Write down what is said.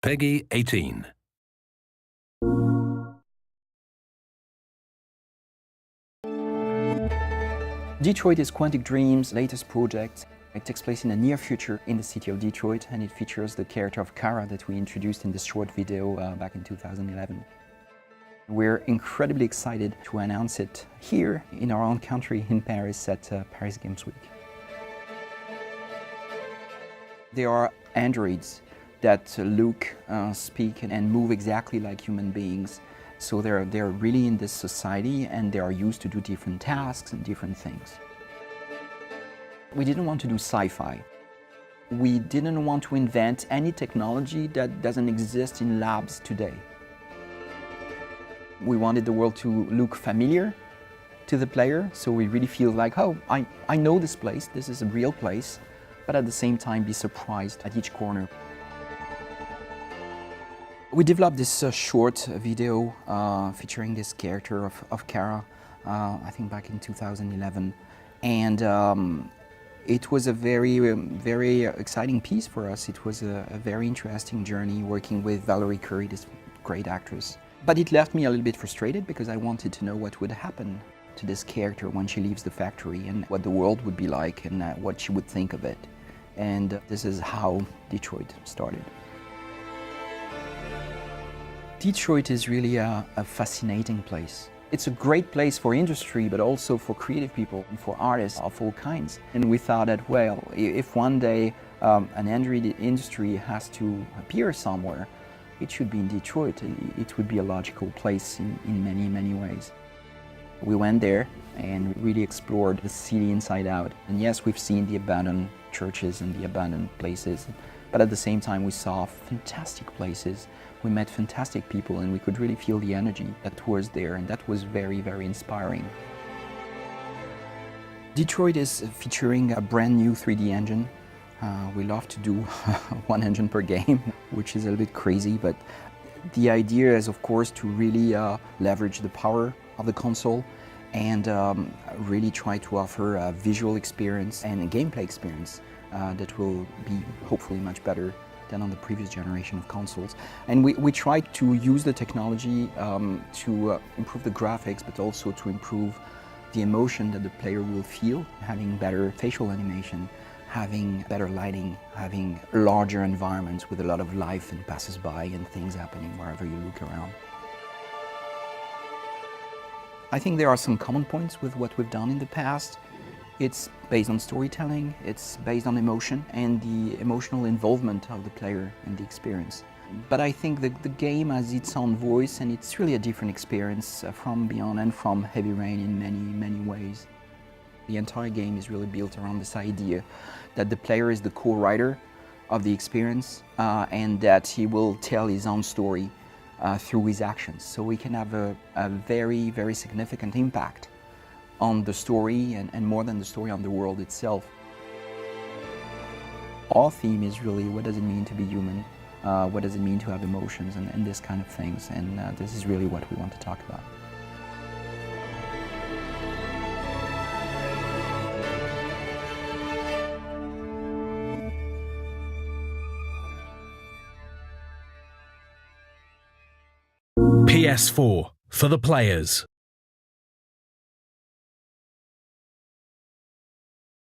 Peggy 18. Detroit is Quantic Dream's latest project. It takes place in the near future in the city of Detroit, and it features the character of Kara that we introduced in this short video back in 2011. We're incredibly excited to announce it here in our own country, in Paris, at Paris Games Week. There are androids that look, speak, and move exactly like human beings. So they're really in this society, and they are used to do different tasks and different things. We didn't want to do sci-fi. We didn't want to invent any technology that doesn't exist in labs today. We wanted the world to look familiar to the player, so we really feel like, oh, I know this place, this is a real place, but at the same time be surprised at each corner. We developed this short video featuring this character of Kara, I think back in 2011, and it was a very exciting piece for us. It was a very interesting journey working with Valerie Curry, this great actress. But it left me a little bit frustrated because I wanted to know what would happen to this character when she leaves the factory and what the world would be like and what she would think of it. And this is how Detroit started. Detroit is really a fascinating place. It's a great place for industry, but also for creative people and for artists of all kinds. And we thought that, well, if one day an Android industry has to appear somewhere, it should be in Detroit. It would be a logical place in many ways. We went there and really explored the city inside out. And yes, we've seen the abandoned churches and the abandoned places, but at the same time we saw fantastic places. We met fantastic people, and we could really feel the energy that was there, and that was very inspiring. Detroit is featuring a brand new 3D engine. We love to do one engine per game, which is a little bit crazy, but the idea is, of course, to really leverage the power of the console and really try to offer a visual experience and a gameplay experience that will be hopefully much better than on the previous generation of consoles. And we tried to use the technology to improve the graphics, but also to improve the emotion that the player will feel, having better facial animation, having better lighting, having larger environments with a lot of life and passers-by and things happening wherever you look around. I think there are some common points with what we've done in the past. It's based on storytelling, it's based on emotion and the emotional involvement of the player in the experience. But I think the game has its own voice, and it's really a different experience from Beyond and from Heavy Rain in many ways. The entire game is really built around this idea that the player is the co-writer of the experience and that he will tell his own story through his actions. So we can have a very significant impact on the story and more than the story, on the world itself. Our theme is really, what does it mean to be human? What does it mean to have emotions and this kind of things? And this is really what we want to talk about. PS4 for the players.